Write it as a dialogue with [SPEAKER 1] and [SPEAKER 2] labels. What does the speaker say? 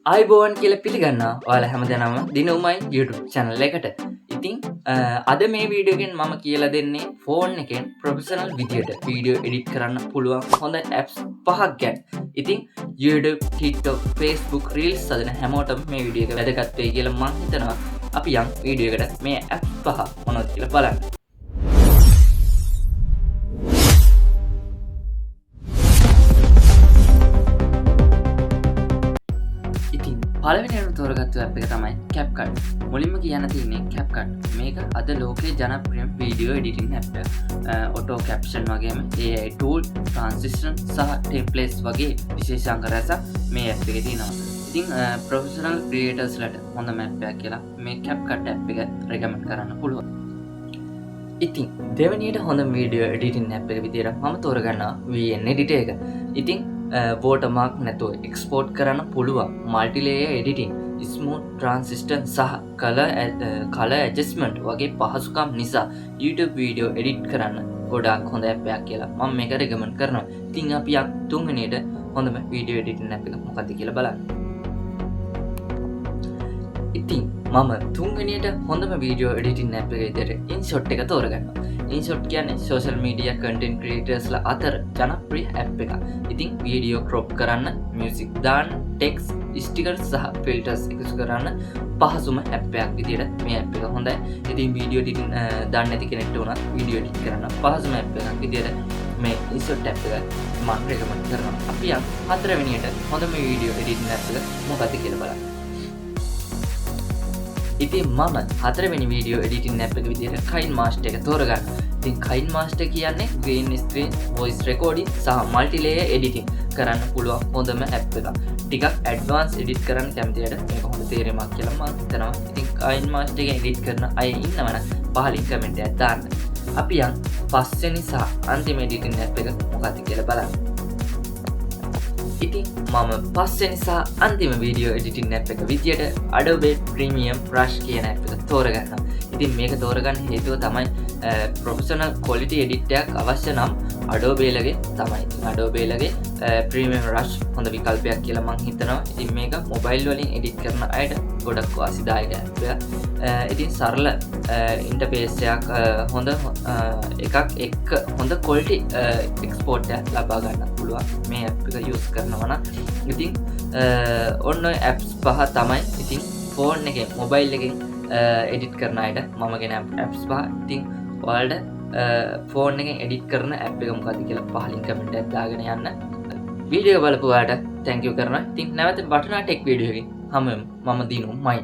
[SPEAKER 1] ආයිබෝවන් කියල පිළිගන්න ඔයාල හැමදනම දිනුමයි YouTube චැනල් එකට. ඉතින් අද මේ වීඩියෝගෙන් මම කියල දෙන්නේ ෆෝන් එකෙන් ප්‍රොෆෙෂනල් විදියට වීඩියෝ එඩිට් කරන්න පුළුවන් හොඳ ඇප්ස් පහක් ගැන. ඉතින් YouTube, TikTok, Facebook, Reels සදන හැමෝටම මේ වීඩියෝ එක වැදගත් වෙයි කියලා මම හිතනවා. අපි යම් වීඩියෝ එකට මේ ඇප්ස් පහ මොනවද කියලා බලන්න. පළවෙනියට තෝරගත්තු ඇප් එක තමයි CapCut. මුලින්ම කියන්න තියෙන්නේ CapCut. මේක අද ලෝකයේ ජනප්‍රියම වීඩියෝ එඩිටින් ඇප් එක. ඔටෝ කැප්ෂන් වගේම AI tool, transition සහ templates වගේ විශේෂාංග රැසක් මේ ඇප් එකේ තියෙනවා. ඉතින් ප්‍රොෆෙෂනල් ක්‍රියේටර්ස්ලට හොඳම ඇප් එකක් කියලා මේ CapCut ඇප් එක රෙකමන්ඩ් කරන්න පුළුවන්. ඉතින් දෙවෙනියට හොඳ වීඩියෝ එඩිටින් ඇප් එක විදියට මම තෝරගන්නවා VN Editor එක. ඉතින් වෝටර්මාර්ක් නැතුව එක්ස්පෝර්ට් කරන්න පුළුවන් මල්ටිලේයර් එඩිටින්, ස්මූත් ට්‍රාන්සිෂන් සහ කලර් ඇඩ්ජස්ට්මන්ට් වගේ පහසුකම් නිසා YouTube වීඩියෝ එඩිට් කරන්න ගොඩාක් හොඳ ඇප් එකක් කියලා මම මේක රෙකමන්ඩ් කරනවා. ඉතින් අපි තුන්වෙනියට හොඳම වීඩියෝ එඩිටින් ඇප් එක මොකක්ද කියලා බලන්න. ඉතින් මම තුන්වෙනියට හොඳම වීඩියෝ එඩිටින් ඇප් එක විදියට InShot එක තෝරගන්නවා. InShot කියන්නේ සෝෂල් මීඩියා කන්ටෙන්ට් ක්‍රියේටර්ස්ලා අතර ජනප්‍රිය ඇප් එකක්. ඉතින් වීඩියෝ ක්‍රොප් කරන්න, මියුසික් දාන්න, ටෙක්ස්ට්, ස්ටිකර්ස් සහ ෆිල්ටර්ස් එකතු කරන්න පහසුම ඇප් එකක් විදියට මේ ඇප් එක හොඳයි. ඉතින් වීඩියෝ එඩිටින් දන්නේ නැති කෙනෙක්ට උනත් වීඩියෝ එඩිට් කරන්න පහසුම ඇප් එකක් විදියට මේ InShot ඇප් එක මම රෙකමන්ඩ් කරනවා. අපි හතරවෙනියට හොඳම වීඩියෝ එඩිටින් ඇප් එක මොකක්ද කියලා බලන්න. ඉතින් මම හතරවෙනි වීඩියෝ එඩිටින් ඇප් එක විදියට KineMaster එක තෝරගන්නවා. ඉතින් KineMaster කියන්නේ green screen, voice recording සහ multi-layer editing කරන්න පුළුවන් හොඳම ඇප් එකක්. ටිකක් ඇඩ්වාන්ස් එඩිට් කරන්න කැමති අයට මේක හොඳ තේරෙමක් කියලා මම හිතනවා. ඉතින් KineMaster එකෙන් එඩිට් කරන අය ඉන්නවනම් පහලින් කමෙන්ට් එකක් දාන්න. අපි පස්වෙනි සහ අන්තිම එඩිටින් ඇප් එක මොකක්ද කියලා බලන්න. ඉතින් මම පස්වෙනි සහ අන්තිම වීඩියෝ එඩිටින් ඇප් එක විදියට Adobe Premiere Rush කියන ඇප් එක තෝරගන්නවා. ඉතින් මේක තෝරගන්න හේතුව තමයි ප්‍රොෆෙෂනල් ක්වොලිටි එඩිට් එකක් අවශ්‍ය නම් Adobe ලගේ තමයි. ඉතින් Adobe ලගේ Premiere Rush හොඳ විකල්පයක් කියලා මම හිතනවා. ඉතින් මේක මොබයිල් වලින් එඩිට් කරන අයට ගොඩක් වාසිදායක ඇප් එකක්. ඉතින් සරල ඉන්ටර්ෆේස් එකක් හොඳ එකක් එක්ක හොඳ ක්වොලිටි එක්ස්පෝර්ට් එකක් ලබා ගන්න පුළුවන් මේ ඇප් එක යූස් කරනවා නම්. ඉතින් ඔන්න ඔය ඇප්ස් පහ තමයි ඉතින් ෆෝන් එකෙන් මොබයිල් එකෙන් එඩිට් කරන අයට මම ගෙන ඇප්ස් පහ. ඉතින් ඔයාලට ෆෝන් එකෙන් එඩිට් කරන ඇප් එක මොකක්ද කියලා පහලින් කමෙන්ට් එකක් දාගෙන යන්න. වීඩියෝ බලපු ඔයාලට තැන්ක් යූ කරනවා. ඉතින් නැවත බටනා ටෙක් වීඩියෝ එකකින් හමුවෙමු. මම දිනු මයි.